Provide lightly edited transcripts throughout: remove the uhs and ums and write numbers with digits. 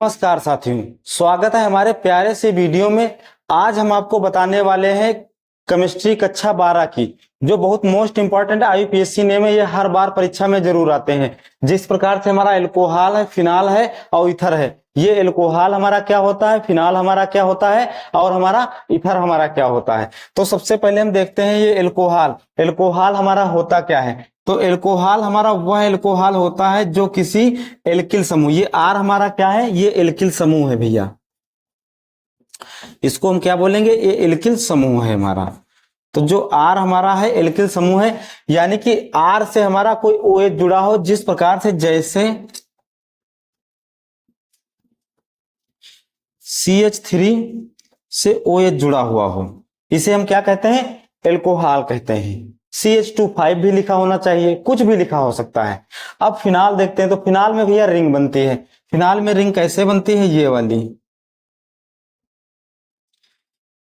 नमस्कार साथियों, स्वागत है हमारे प्यारे से वीडियो में। आज हम आपको बताने वाले हैं केमिस्ट्री कक्षा 12 की, जो बहुत मोस्ट इंपॉर्टेंट आईयूपीएससी ने में ये हर बार परीक्षा में जरूर आते हैं। जिस प्रकार से हमारा एल्कोहल है, फिनाल है और ईथर है। ये एल्कोहल हमारा क्या होता है, फिनाल हमारा क्या होता है और हमारा ईथर हमारा क्या होता है। तो सबसे पहले हम देखते हैं ये एल्कोहल हमारा होता क्या है। तो एल्कोहल हमारा वह एल्कोहल होता है जो किसी एल्किल समूह, ये आर हमारा क्या है, ये एल्किल समूह है भैया। इसको हम क्या बोलेंगे, ये एल्किल समूह है हमारा। तो जो आर हमारा है एल्किल समूह है, यानी कि आर से हमारा कोई ओएच जुड़ा हो, जिस प्रकार से जैसे CH3 से OH जुड़ा हुआ हो, इसे हम क्या कहते हैं, एल्कोहल कहते हैं। CH2 5 भी लिखा होना चाहिए, कुछ भी लिखा हो सकता है। अब फिनाल देखते हैं। तो फिनाल में भैया रिंग बनती है। फिनाल में रिंग कैसे बनती है, ये वाली,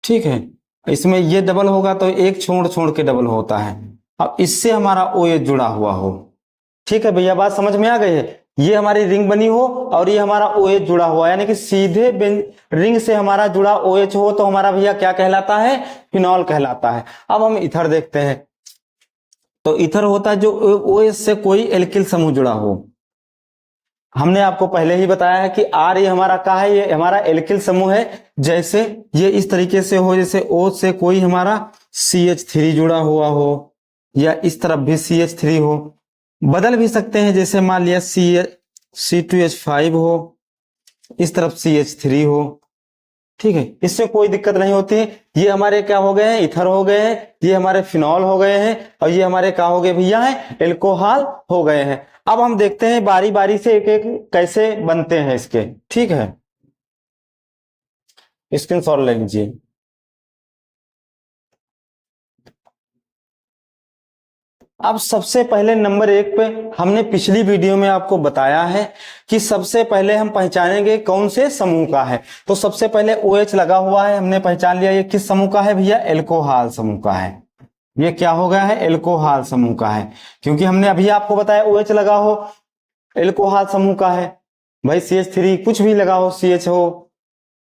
ठीक है। इसमें ये डबल होगा तो एक छोड़ छोड़ के डबल होता है। अब इससे हमारा OH जुड़ा हुआ हो, ठीक है भैया, बात समझ में आ गई है। ये हमारी रिंग बनी हो और ये हमारा OH जुड़ा हुआ, यानी कि सीधे रिंग से हमारा जुड़ा OH हो तो हमारा भैया क्या कहलाता है, फिनॉल कहलाता है। अब हम इथर देखते हैं। तो इथर होता है जो OH से कोई एल्किल समूह जुड़ा हो। हमने आपको पहले ही बताया है कि आर ये हमारा क्या है, ये हमारा एल्किल समूह है। जैसे ये इस तरीके से हो, जैसे O से कोई हमारा CH3 जुड़ा हुआ हो, या इस तरफ भी CH3 हो। बदल भी सकते हैं, जैसे मान लिया C2H5 हो, इस तरफ CH3 हो, ठीक है। इससे कोई दिक्कत नहीं होती। ये हमारे क्या हो गए हैं, इथर हो गए हैं, ये हमारे फिनॉल हो गए हैं, और ये हमारे क्या हो गए भैया है, एल्कोहल हो गए हैं। अब हम देखते हैं बारी बारी से एक एक कैसे बनते हैं इसके, ठीक है। स्क्रीनशॉट ले लीजिए। अब सबसे पहले नंबर 1 पे हमने पिछली वीडियो में आपको बताया है कि सबसे पहले हम पहचानेंगे कौन से समूह का है। तो सबसे पहले OH लगा हुआ है, हमने पहचान लिया ये किस समूह का है भैया, एल्कोहल समूह का है। ये क्या हो गया है, एल्कोहल समूह का है, क्योंकि हमने अभी आपको बताया OH लगा हो, एल्कोहल समूह का है। भाई CH3 कुछ भी लगा हो, CH हो।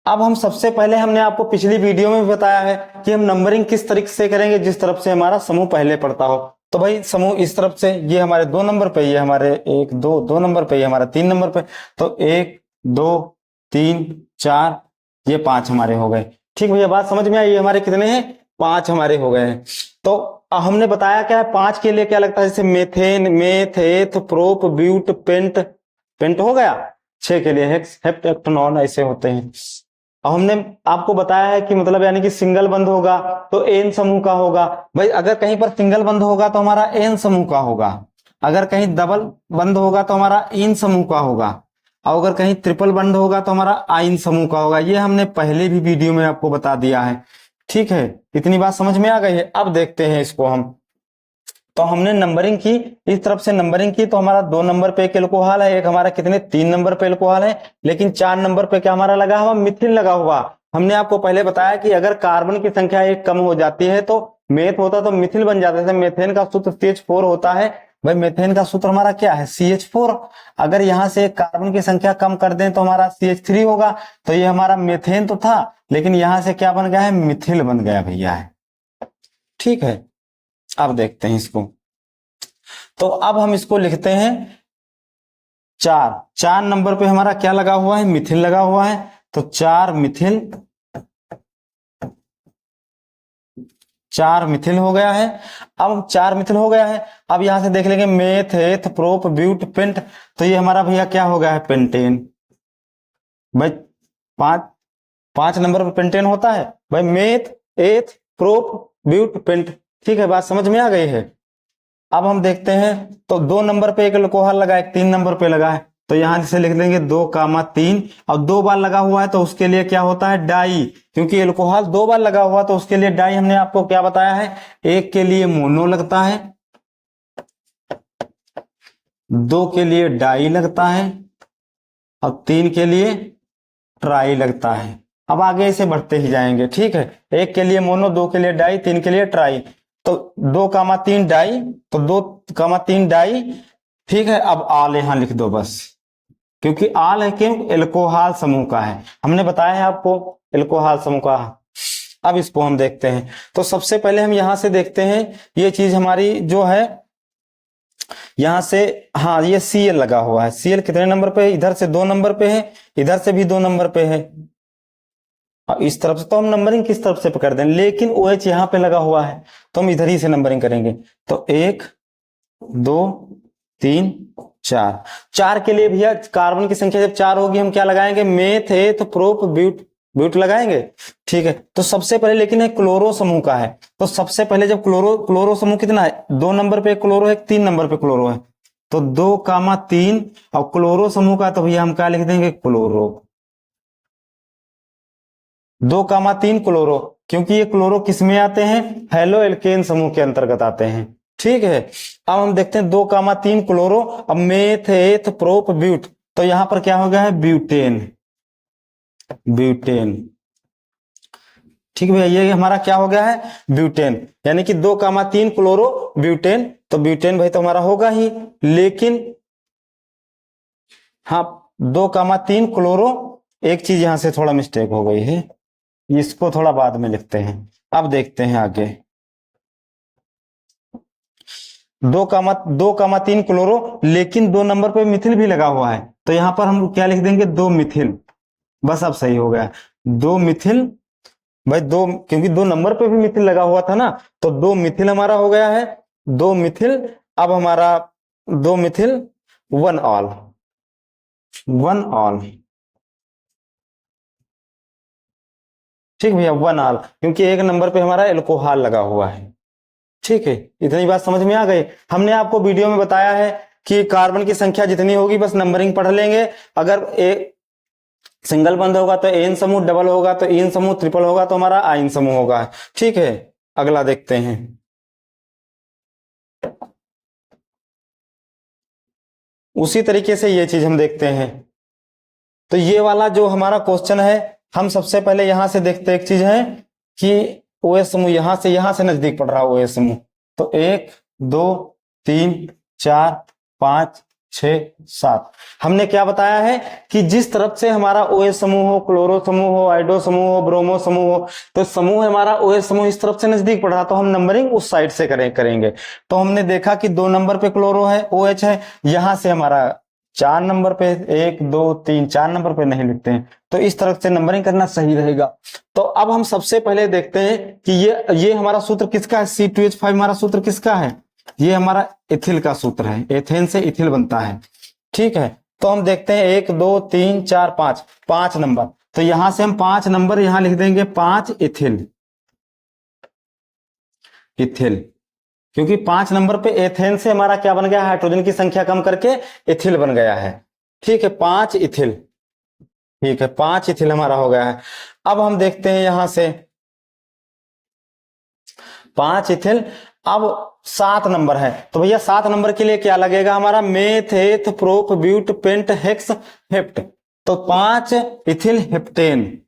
अब हम सबसे पहले हमने आपको पिछली वीडियो में बताया है कि हम नंबरिंग किस तरीके से करेंगे, जिस तरफ से हमारा समूह पहले पड़ता हो। तो भाई समूह इस तरफ से, ये हमारे 2 नंबर पे, ये हमारे 1 2 2 नंबर पे, ये हमारा 3 नंबर पे। तो 1 2 3 4 ये 5 हमारे हो गए, ठीक भैया, बात समझ में आई। ये हमारे कितने हैं, 5 हमारे हो गए हैं। तो हमने बताया क्या है, 5 के लिए क्या लगता है, जैसे methane, meth, eth, prop, but, paint, paint हो गया। 6 के लिए हेक्स, हेप्ट, हेप्टनॉन, ऐसे होते हैं। अब हमने आपको बताया है कि मतलब यानी कि सिंगल बंद होगा तो एन समूह का होगा। भाई अगर कहीं पर सिंगल बंद होगा तो हमारा एन समूह का होगा, अगर कहीं डबल बंद होगा तो हमारा इन समूह का होगा, और अगर कहीं ट्रिपल बंद होगा तो हमारा आइन समूह का होगा। ये हमने पहले भी वीडियो में आपको बता दिया है, ठीक है। इतनी बात समझ में आ गई है। अब देखते हैं इसको हम। तो हमने नंबरिंग की, इस तरफ से नंबरिंग की, तो हमारा 2 नंबर पे एक एल्कोहल है, एक हमारा कितने 3 नंबर पे एल्कोहल है, लेकिन 4 नंबर पे क्या हमारा लगा हुआ, मिथिल लगा हुआ। हमने आपको पहले बताया कि अगर कार्बन की संख्या एक कम हो जाती है तो मेथ होता तो मिथिल बन जाता है। मेथेन का सूत्र CH4 होता है। भाई मेथेन का सूत्र हमारा क्या है, CH4। अगर यहां से कार्बन की संख्या कम कर दें तो हमारा CH3 होगा। तो ये हमारा मेथेन तो था, लेकिन यहां से क्या बन गया है, मिथिल बन गया भैया है, ठीक है। अब देखते हैं इसको। तो अब हम इसको लिखते हैं 4 नंबर पे हमारा क्या लगा हुआ है, मिथिल लगा हुआ है। तो 4 मिथिल, 4 मिथिल हो गया है। अब 4 मिथिल हो गया है। अब यहां से देख लेंगे meth, eth, prop, but, paint. तो ये हमारा भैया क्या हो गया है, पेंटेन। भाई 5 नंबर पर पेंटेन होता है। भाई meth, eth, prop, but, paint, ठीक है, बात समझ में आ गई है। अब हम देखते हैं। तो 2 नंबर पे एक अल्कोहल लगा है, 3 नंबर पे लगा है। तो यहां से लिख देंगे 2,3, और 2 बार लगा हुआ है तो उसके लिए क्या होता है, डाई। क्योंकि अल्कोहल 2 बार लगा हुआ तो उसके लिए डाई हमने आपको क्या बताया है, एक के लिए मोनो लगता है, 2 के लिए डाई लगता है, और 3 के लिए ट्राई लगता है। अब आगे इसे बढ़ते ही जाएंगे, ठीक है। 1 के लिए मोनो, 2 के लिए डाई, 3 के लिए ट्राई। तो 2,3 डाई, तो 2,3 डाई, ठीक है। अब आल यहां लिख दो बस, क्योंकि आल है क्यों, एल्कोहल समूह का है, हमने बताया है आपको एल्कोहल समूह का। अब इसको हम देखते हैं। तो सबसे पहले हम यहां से देखते हैं, ये चीज हमारी जो है यहां से, हाँ ये Cl लगा हुआ है। Cl कितने नंबर पे है, इधर से 2 नंबर पे है, इधर से भी 2 नंबर पे है। अब इस तरफ से तो हम नंबरिंग किस तरफ से पकड़ दें, लेकिन OH यहाँ पे लगा हुआ है तो हम इधर ही से नंबरिंग करेंगे। तो 1 2 3 4, 4 के लिए भैया कार्बन की संख्या जब 4 होगी हम क्या लगाएंगे, मेथ एथ प्रोप ब्यूट, ब्यूट लगाएंगे। ठीक है, तो सबसे पहले लेकिन है क्लोरो समूह का है, तो सबसे पहले जब क्लोरो समूह कितना है, 2 नंबर पे क्लोरो है, 3 नंबर पे क्लोरो है, तो 2,3 और क्लोरो समूह का तो भैया हम क्या लिख देंगे, क्लोरो। 2,3 क्लोरो, क्योंकि ये क्लोरो किस में आते हैं, हेलो एल्केन समूह के अंतर्गत आते हैं। ठीक है, अब हम देखते हैं 2,3 क्लोरो, अब मेथ एथ प्रोप ब्यूट, तो यहां पर क्या हो गया है, ब्यूटेन, ब्यूटेन। ठीक है भैया, ये हमारा क्या हो गया है, ब्यूटेन, यानी कि 2,3 क्लोरो ब्यूटेन, तो ब्यूटेन भाई तो हमारा होगा ही, लेकिन हाँ 2,3 क्लोरो, एक चीज यहां से थोड़ा मिस्टेक हो गई है, इसको थोड़ा बाद में लिखते हैं। अब देखते हैं आगे, 2,3 क्लोरो, लेकिन 2 नंबर पे मिथिल भी लगा हुआ है, तो यहां पर हम क्या लिख देंगे, 2 मिथिल, बस अब सही हो गया, 2 मिथिल भाई, 2 क्योंकि 2 नंबर पे भी मिथिल लगा हुआ था ना, तो 2 मिथिल हमारा हो गया है, 2 मिथिल। अब हमारा 2 मिथिल 1 ऑल, 1 ऑल। ठीक भैया, 1 ऑल, क्योंकि 1 नंबर पे हमारा एल्कोहल लगा हुआ है। ठीक है, इतनी बात समझ में आ गई। हमने आपको वीडियो में बताया है कि कार्बन की संख्या जितनी होगी बस नंबरिंग पढ़ लेंगे, अगर एक सिंगल बंद होगा तो एन समूह, डबल होगा तो इन समूह, ट्रिपल होगा तो हमारा आइन समूह होगा। ठीक है, अगला देखते हैं। उसी तरीके से ये चीज हम देखते हैं, तो ये वाला जो हमारा क्वेश्चन है, हम सबसे पहले यहां से देखते हैं, एक चीज है कि OH समूह यहां से नजदीक पड़ रहा है OH समूह, तो 1 2 3 4 5 6 7, हमने क्या बताया है कि जिस तरफ से हमारा OH समूह हो, क्लोरो समूह हो, आइडो समूह हो, ब्रोमो समूह हो, तो समूह हमारा OH समूह इस तरफ से नजदीक पड़ रहा, तो हम नंबरिंग उस साइड से करेंगे। तो हमने देखा कि 2 नंबर पे क्लोरो है, OH है, यहां से हमारा 4 नंबर पे 1 2 3 4 नंबर पे नहीं लिखते हैं, तो इस तरह से नंबरिंग करना सही रहेगा। तो अब हम सबसे पहले देखते हैं कि ये हमारा सूत्र किसका है, C2H5 हमारा सूत्र किसका है, ये हमारा इथिल का सूत्र है, एथेन से इथिल बनता है। ठीक है, तो हम देखते हैं 1 2 3 4 5, 5 नंबर, तो यहां से हम 5 नंबर यहां लिख देंगे, 5 इथिल, इथिल, क्योंकि 5 नंबर पे एथेन से हमारा क्या बन गया, हाइड्रोजन की संख्या कम करके इथिल बन गया है। ठीक है, 5 इथिल, ठीक है 5 इथिल हमारा हो गया है। अब हम देखते हैं यहां से 5 इथिल, अब 7 नंबर है, तो भैया 7 नंबर के लिए क्या लगेगा हमारा, meth eth prop but pent hex hept, तो 5 इथिल हेप्टेन,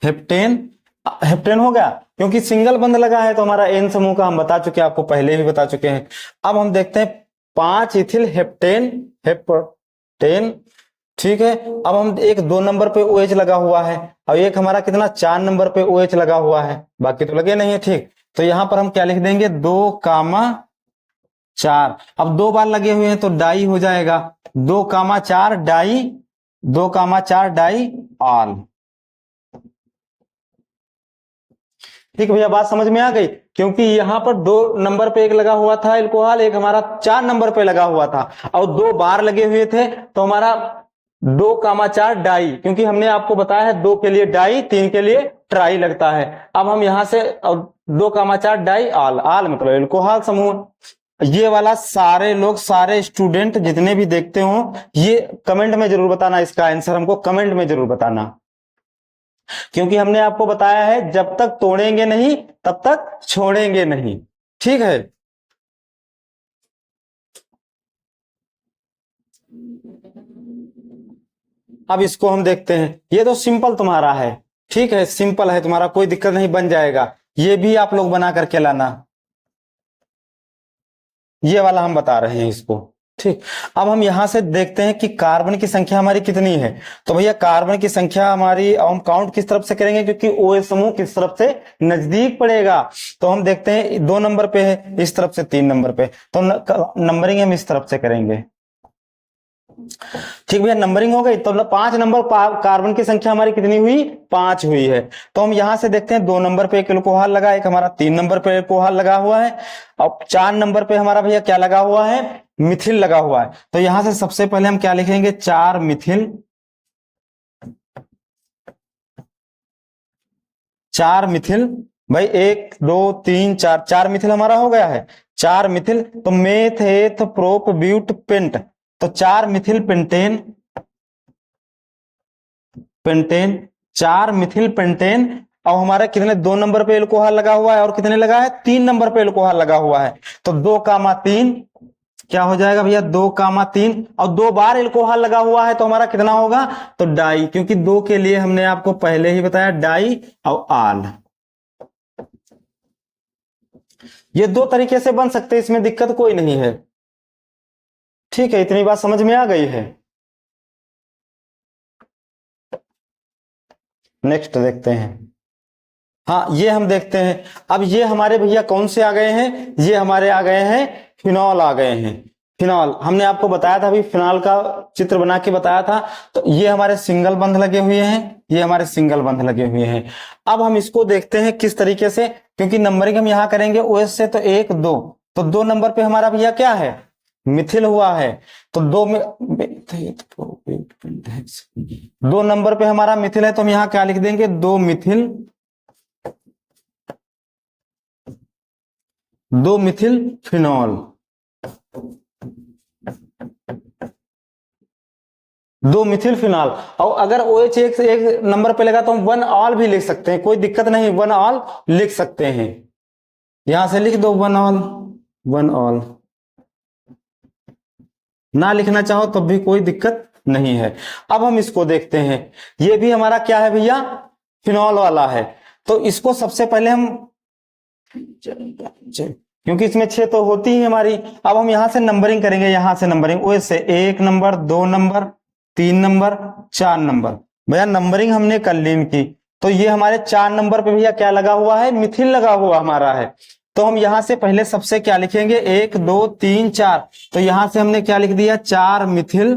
हेप्टेन, हेप्टेन हो गया, क्योंकि सिंगल बंद लगा है तो हमारा एन समूह का हम बता चुके हैं, आपको पहले भी बता चुके हैं। अब हम देखते हैं 5 इथिल हेप्टेन, हेप्टेन। ठीक है, अब हम 2 नंबर पे OH लगा हुआ है, और एक हमारा कितना 4 नंबर पे OH लगा हुआ है, बाकी तो लगे नहीं है। ठीक, तो यहां पर हम क्या लिख देंगे, 2,4, अब 2 बार लगे हुए हैं तो डाई हो जाएगा, 2,4 डाई, 2,4 डाई ऑल। ठीक भैया, बात समझ में आ गई, क्योंकि यहां पर 2 नंबर पे एक लगा हुआ था एल्कोहल, एक हमारा 4 नंबर पे लगा हुआ था, और 2 बार लगे हुए थे, तो हमारा 2,4 डाई, क्योंकि हमने आपको बताया है 2 के लिए डाई, 3 के लिए ट्राई लगता है। अब हम यहां से 2,4 डाई ऑल, ऑल मतलब एल्कोहल समूह। ये वाला सारे लोग, सारे स्टूडेंट जितने भी देखते हो, ये कमेंट में जरूर बताना, इसका आंसर हमको कमेंट में जरूर बताना, क्योंकि हमने आपको बताया है जब तक तोड़ेंगे नहीं तब तक छोड़ेंगे नहीं। ठीक है, अब इसको हम देखते हैं, ये तो सिंपल तुम्हारा है। ठीक है, सिंपल है तुम्हारा, कोई दिक्कत नहीं, बन जाएगा, ये भी आप लोग बना करके लाना, ये वाला हम बता रहे हैं इसको। ठीक। अब हम यहां से देखते हैं कि कार्बन की संख्या हमारी कितनी है। तो भैया कार्बन की संख्या हमारी हम काउंट किस तरफ से करेंगे, क्योंकि OH समूह किस तरफ से नजदीक पड़ेगा। तो हम देखते हैं 2 नंबर पे है, इस तरफ से 3 नंबर पे, तो नंबरिंग हम इस तरफ से करेंगे। ठीक भैया, नंबरिंग हो गई। तो 5 नंबर कार्बन की संख्या हमारी कितनी हुई, 5 हुई है। तो हम यहां से देखते हैं 2 नंबर पे एक अल्कोहल लगा, एक हमारा 3 नंबर पे अल्कोहल लगा हुआ है, और 4 नंबर पे हमारा भैया क्या लगा हुआ है, मिथिल लगा हुआ है। तो यहां से सबसे पहले हम क्या लिखेंगे, 4 मिथिल, 4 मिथिल। भाई 1 2 3 4, 4 मिथिल हमारा हो गया है, 4 मिथिल। तो meth eth prop but paint, तो 4 Mithil pentane, pentane, 4 Mithil pentane. अब हमारे कितने, 2 नंबर पे एल्कोहल लगा हुआ है, और कितने लगा है, 3 नंबर पे एल्कोहल लगा हुआ है। तो 2 3 क्या हो जाएगा भैया, 2 3, और 2 बार एल्कोहल लगा हुआ है तो हमारा कितना होगा, तो डाई, क्योंकि 2 के लिए हमने आपको पहले ही बताया डाई और आल। ये 2 तरीके से बन सकते हैं, इसमें दिक्कत कोई नहीं है। ठीक है, इतनी बात समझ में आ गई है। नेक्स्ट देखते हैं। हाँ, ये हम देखते हैं। अब ये हमारे भैया कौन से आ गए हैं, ये हमारे आ गए हैं फिनॉल आ गए हैं। फिनॉल हमने आपको बताया था, अभी फिनॉल का चित्र बना के बताया था। तो ये हमारे सिंगल बंध लगे हुए हैं, ये हमारे सिंगल बंध लगे हुए हैं। अब हम इसको देखते हैं किस तरीके से, क्योंकि नंबरिंग हम यहाँ करेंगे OH से, तो 1 2, तो 2 नंबर पे हमारा भैया क्या है, मिथिल हुआ है। तो 2 में 2 नंबर पे हमारा मिथिल है, तो हम यहाँ क्या लिख देंगे, 2 मिथिल, 2 मिथिल फिनॉल, 2 मिथिल फिनॉल। और अगर OH एक नंबर पे लगा तो हम 1 ऑल भी लिख सकते हैं, कोई दिक्कत नहीं, 1 ऑल लिख सकते हैं। यहां से लिख दो 1 ऑल, 1 ऑल। ना लिखना चाहो तब भी कोई दिक्कत नहीं है। अब हम इसको देखते हैं, ये भी हमारा क्या है भैया, फिनॉल वाला है। तो इसको सबसे पहले हम, क्योंकि इसमें 6 तो होती ही हमारी। अब हम यहां से नंबरिंग करेंगे, यहां से नंबरिंग OH से 1 नंबर, 2 नंबर, 3 नंबर, 4 नंबर। भैया नंबरिंग हमने कर ली इनकी। तो ये हमारे 4 नंबर पे भैया क्या लगा हुआ है, मिथिल लगा हुआ हमारा है। तो हम यहां से पहले सबसे क्या लिखेंगे, 1 2 3 4। तो यहां से हमने क्या लिख दिया, 4 मिथिल,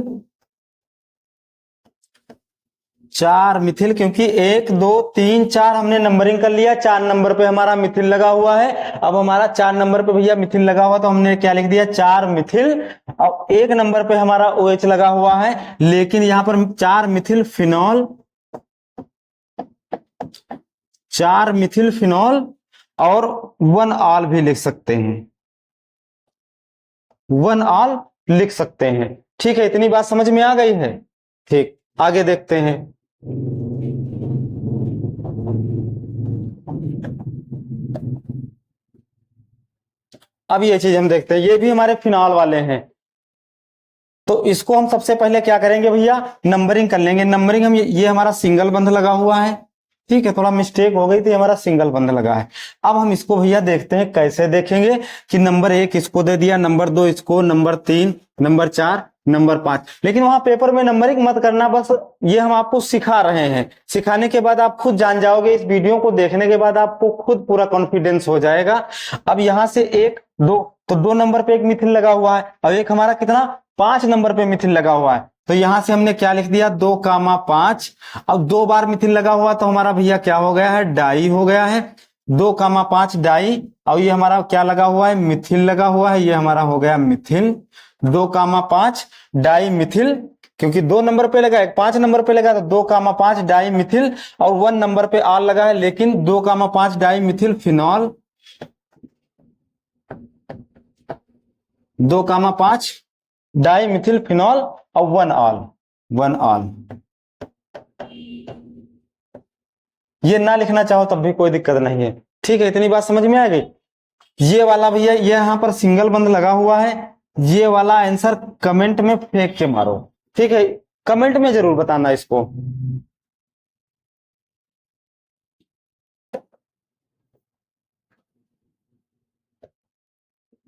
4 मिथिल, क्योंकि 1 2 3 4 हमने नंबरिंग कर लिया, 4 नंबर पे हमारा मिथिल लगा हुआ है। अब हमारा 4 नंबर पे भैया मिथिल लगा हुआ, तो हमने क्या लिख दिया, 4 मिथिल। और 1 नंबर पे हमारा OH लगा हुआ है, लेकिन यहां पर 4 मिथिल फिनॉल, 4 मिथिल फिनॉल, और 1 ऑल भी लिख सकते हैं, 1 ऑल लिख सकते हैं। ठीक है, इतनी बात समझ में आ गई है। ठीक, आगे देखते हैं। अब ये चीज हम देखते हैं, ये भी हमारे फिनॉल वाले हैं। तो इसको हम सबसे पहले क्या करेंगे भैया, नंबरिंग कर लेंगे। नंबरिंग हम ये हमारा सिंगल बंध लगा हुआ है। ठीक है, थोड़ा मिस्टेक हो गई थी, हमारा सिंगल बंध लगा है। अब हम इसको भैया देखते हैं कैसे देखेंगे, कि नंबर 1 इसको दे दिया, नंबर 2 इसको, नंबर 3, नंबर 4, नंबर 5। लेकिन वहां पेपर में नंबरिंग मत करना, बस ये हम आपको सिखा रहे हैं। सिखाने के बाद आप खुद जान जाओगे, इस वीडियो को देखने के बाद आपको खुद पूरा कॉन्फिडेंस हो जाएगा। अब यहां से 1 2, तो 2 नंबर पे एक मिथिल लगा हुआ है, और एक हमारा कितना, 5 नंबर पे मिथिल लगा हुआ है। तो यहां से हमने क्या लिख दिया, 2 5। अब 2 बार मिथिल लगा हुआ, तो हमारा भैया क्या हो गया है, डाई हो गया है। 2 5 डाई, और ये हमारा क्या लगा हुआ है, मिथिल लगा हुआ है, ये हमारा हो गया मिथिल। 2 5 डाई मिथिल, क्योंकि 2 नंबर पे लगा है, 5 नंबर पे लगा, तो 2 5 डाई मिथिल, और 1 नंबर पे आल लगा है, लेकिन 2 5 di methyl phenol, 2 5 di methyl phenol, और 1 ऑल, 1 ऑल। ये ना लिखना चाहो तब भी कोई दिक्कत नहीं है। ठीक है, इतनी बात समझ में आ गई। ये वाला भैया, ये यहां पर सिंगल बंद लगा हुआ है। ये वाला आंसर कमेंट में फेंक के मारो। ठीक है, कमेंट में जरूर बताना इसको।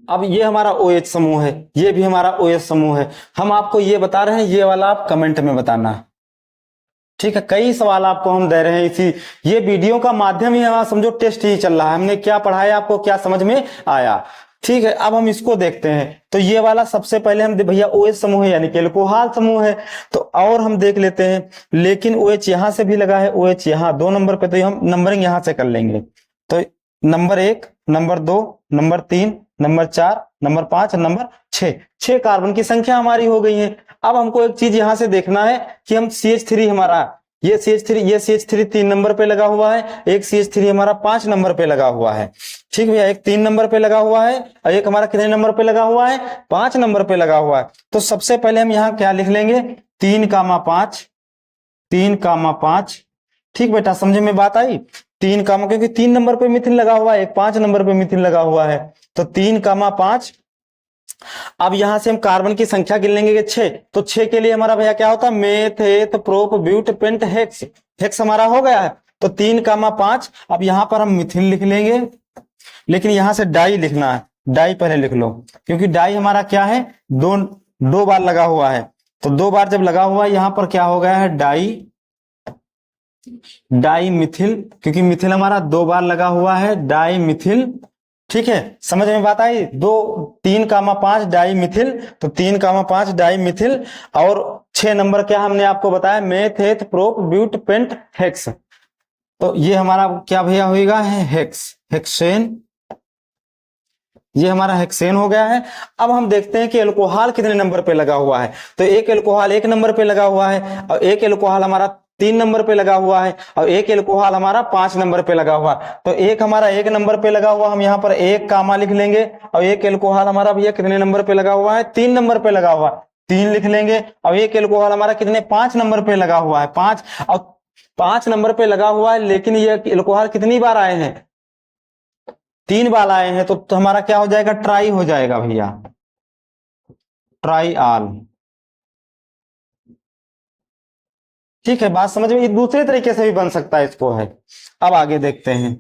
अब ये हमारा OH समूह है, ये भी हमारा OH समूह है। हम आपको ये बता रहे हैं, ये वाला आप कमेंट में बताना। ठीक है, कई सवाल आपको हम दे रहे हैं इसी, ये वीडियो का माध्यम ही हमारा समझो टेस्ट ही चल रहा है, हमने क्या पढ़ाया आपको क्या समझ में आया। ठीक है, अब हम इसको देखते हैं। तो ये वाला सबसे पहले हम भैया OH समूह है, यानी कि अल्कोहल समूह है। तो और हम देख लेते हैं, लेकिन OH यहां से भी लगा है, OH यहाँ 2 नंबर पे, तो हम नंबरिंग यहां से कर लेंगे। तो number 1, number 2, number 3, number 4, number 5, number 6, 6 carbon की संख्या हमारी हो गई है। अब हमको एक चीज यहां से देखना है कि हम CH3 हमारा, ये CH3 3 नंबर पे लगा हुआ है, एक CH3 हमारा 5 नंबर पे लगा हुआ है। ठीक भैया, एक 3 नंबर पे लगा हुआ है और एक हमारा कितने नंबर पे लगा हुआ है, 5 नंबर पे लगा हुआ है। तो सबसे पहले हम यहाँ क्या लिख लेंगे, 3,5, 3,5। ठीक बेटा, समझे में बात आई, 3, क्योंकि 3 नंबर पे मिथिन लगा हुआ है, एक 5 नंबर पे मिथिन लगा हुआ है, तो 3,5। अब यहां से हम कार्बन की संख्या गिन लेंगे कि 6, तो 6 के लिए हमारा भैया क्या होता है, meth eth prop but pent hex, hex हमारा हो गया है। तो 3,5। अब यहां पर हम मिथिन लिख लेंगे, लेकिन यहां से डाई लिखना है, डाई पहले लिख लो, क्योंकि डाई हमारा क्या है, दो बार लगा हुआ है। तो 2 बार जब लगा हुआ है, यहां पर क्या हो गया है, डाई मिथिल, क्योंकि मिथिल हमारा 2 बार लगा हुआ है, डाई मिथिल। ठीक है, समझ में बात आई, 3,5 डाई मिथिल, तो 3,5 डाई मिथिल। और 6 नंबर क्या हमने आपको बताया, meth eth prop but pent hex. तो ये हमारा क्या भैया होगा, है हेक्स, हेक्सेन। ये हमारा हेक्सेन हो गया है। अब हम देखते हैं कि अल्कोहल कितने नंबर पे लगा हुआ है। तो एक अल्कोहल 1 नंबर पे लगा हुआ है, और एक अल्कोहल हमारा 3 नंबर पे लगा हुआ है, और एक अल्कोहल हमारा 5 नंबर पे लगा हुआ। तो एक हमारा 1 नंबर पे लगा हुआ, हम यहाँ पर 1 कामा लिख लेंगे, और एक अल्कोहल हमारा भैया कितने नंबर पे लगा हुआ है, 3 नंबर पे लगा हुआ है, 3 लिख लेंगे। और एक अल्कोहल हमारा कितने, 5 नंबर पे लगा हुआ है, 5। और 5 नंबर पे लगा हुआ है, लेकिन ये अल्कोहल कितनी बार आए हैं, 3 बार आए हैं, तो हमारा क्या हो जाएगा, ट्राई हो जाएगा भैया, ट्राई आल। ठीक है, बात समझ में, ये दूसरे तरीके से भी बन सकता है, इसको है। अब आगे देखते हैं,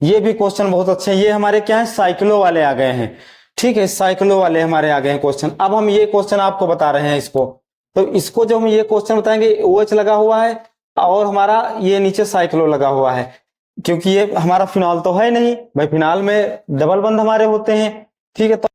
ये भी क्वेश्चन बहुत अच्छे हैं। ये हमारे क्या है, साइक्लो वाले आ गए हैं। ठीक है, साइक्लो वाले हमारे आ गए हैं क्वेश्चन। अब हम ये क्वेश्चन आपको बता रहे हैं इसको, तो इसको जब हम ये क्वेश्चन बताएंगे, OH लगा हुआ है और हमारा ये नीचे साइक्लो लगा हुआ है, क्योंकि ये हमारा फिनॉल तो है नहीं भाई, फिनॉल में डबल बंध हमारे होते हैं। ठीक है, तो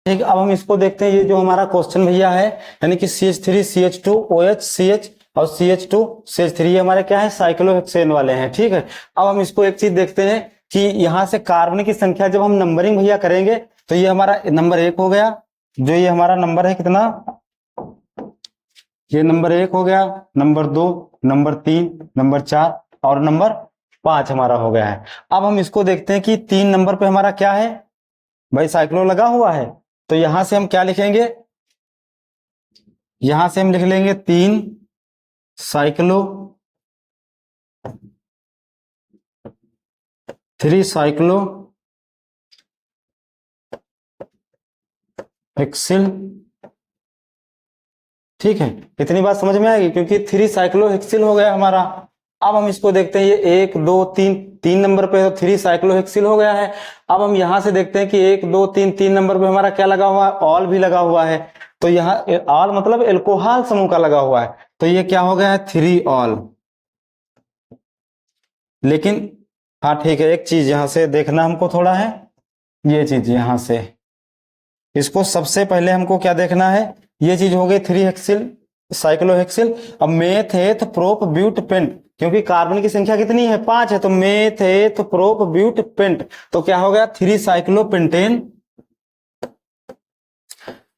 ठीक, अब हम इसको देखते हैं। ये जो हमारा क्वेश्चन भैया है, यानी कि CH3 CH2 OH CH और CH2 CH3, ये हमारे क्या है, साइक्लोहेक्सेन वाले हैं। ठीक है, अब हम इसको एक चीज देखते हैं कि यहां से कार्बन की संख्या जब हम नंबरिंग भैया करेंगे, तो ये हमारा नंबर 1 हो गया, जो ये हमारा नंबर है कितना, ये नंबर 1 हो गया, नंबर 2, नंबर 3, नंबर 4 और नंबर 5 हमारा हो गया है। अब हम इसको देखते हैं कि 3 नंबर पे हमारा क्या है भाई, साइक्लो लगा हुआ है। तो यहां से हम क्या लिखेंगे, यहां से हम लिख लेंगे 3 साइक्लो, 3 साइक्लो हेक्सिल। ठीक है, इतनी बात समझ में आएगी, क्योंकि 3 साइक्लो हेक्सिल हो गया हमारा। अब हम इसको देखते हैं, ये 1 2 3, 3 नंबर पे तो 3 साइक्लो हेक्सिल हो गया है। अब हम यहां से देखते हैं कि 1 2 3, 3 नंबर पे हमारा क्या लगा हुआ है, ऑल भी लगा हुआ है। तो यहाँ ऑल मतलब एल्कोहल समूह का लगा हुआ है, तो ये क्या हो गया है, 3 ऑल। लेकिन हाँ ठीक है, एक चीज यहां से देखना हमको थोड़ा है, ये चीज यहां से, इसको सबसे पहले हमको क्या देखना है, ये चीज हो गई 3 हेक्सिल साइक्लोहेक्सिल। अब meth eth prop but pent, क्योंकि कार्बन की संख्या कितनी है, 5 है, तो meth eth prop but paint, तो क्या हो गया, 3 साइक्लोपेंटेन,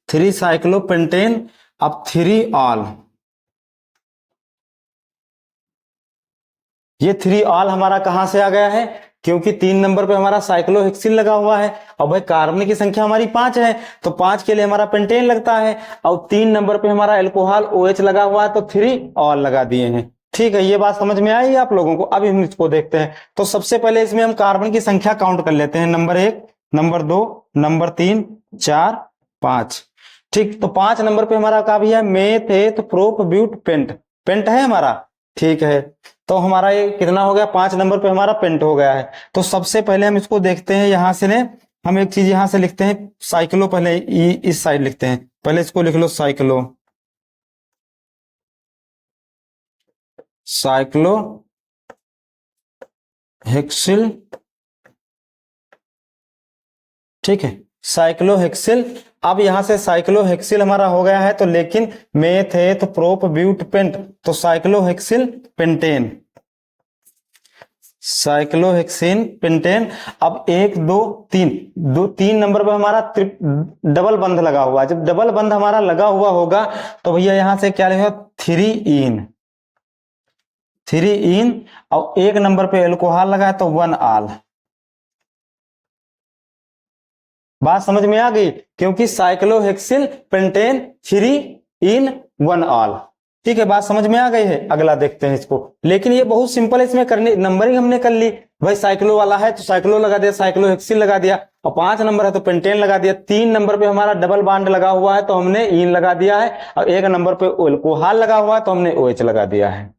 3 साइक्लोपेंटेन। अब 3 ऑल, ये 3 ऑल हमारा कहां से आ गया है, क्योंकि 3 नंबर पे हमारा साइक्लोहेक्सिल लगा हुआ है, और भाई कार्बन की संख्या हमारी 5 है, तो 5 के लिए हमारा पेंटेन लगता है, और 3 नंबर पे हमारा एल्कोहल OH लगा हुआ है, तो 3 ऑल लगा दिए हैं। ठीक है, ये बात समझ में आई आप लोगों को। अब हम इसको देखते हैं, तो सबसे पहले इसमें हम कार्बन की संख्या काउंट कर लेते हैं, नंबर 1, नंबर 2, नंबर 3, 4, 5। ठीक, तो 5 नंबर पे हमारा क्या भी है, मेथेट प्रोप ब्यूट पेंट, पेंट है हमारा। ठीक है, तो हमारा ये कितना हो गया, 5 नंबर पे हमारा पेंट हो गया है। तो सबसे पहले हम इसको देखते हैं, यहां से ने हम एक चीज यहां से लिखते हैं साइक्लो, पहले इस साइड लिखते हैं, पहले इसको लिख लो साइक्लो, साइक्लो हेक्सिल, ठीक है, साइक्लोहेक्सिल। अब यहां से साइक्लोहेक्सिल हमारा हो गया है, तो लेकिन मेथेट प्रोप ब्यूट पेंट, तो साइक्लोहेक्सिल पेंटेन, साइक्लोहेक्सिन पेंटेन। अब 1 2 3, 3 नंबर पर हमारा डबल बंध लगा हुआ है। जब डबल बंध हमारा लगा हुआ होगा तो भैया यहां से क्या लिखेगा, 3 इन, 3 इन। और 1 नंबर पे एल्कोहल लगा है तो 1 आल। बात समझ में आ गई, क्योंकि साइक्लोहेक्सिल पेंटेन 3 इन 1 ऑल। ठीक है, बात समझ में आ गई है। अगला देखते हैं इसको, लेकिन ये बहुत सिंपल है, इसमें करनी नंबरिंग हमने कर ली। भाई साइक्लो वाला है तो साइक्लो लगा दिया, साइक्लोहेक्सिल लगा दिया, और 5 नंबर है तो पेंटेन लगा दिया। 3 नंबर पे हमारा डबल बॉन्ड लगा हुआ है तो हमने इन लगा दिया है, और 1 नंबर पे एल्कोहल लगा हुआ है तो हमने OH लगा दिया है।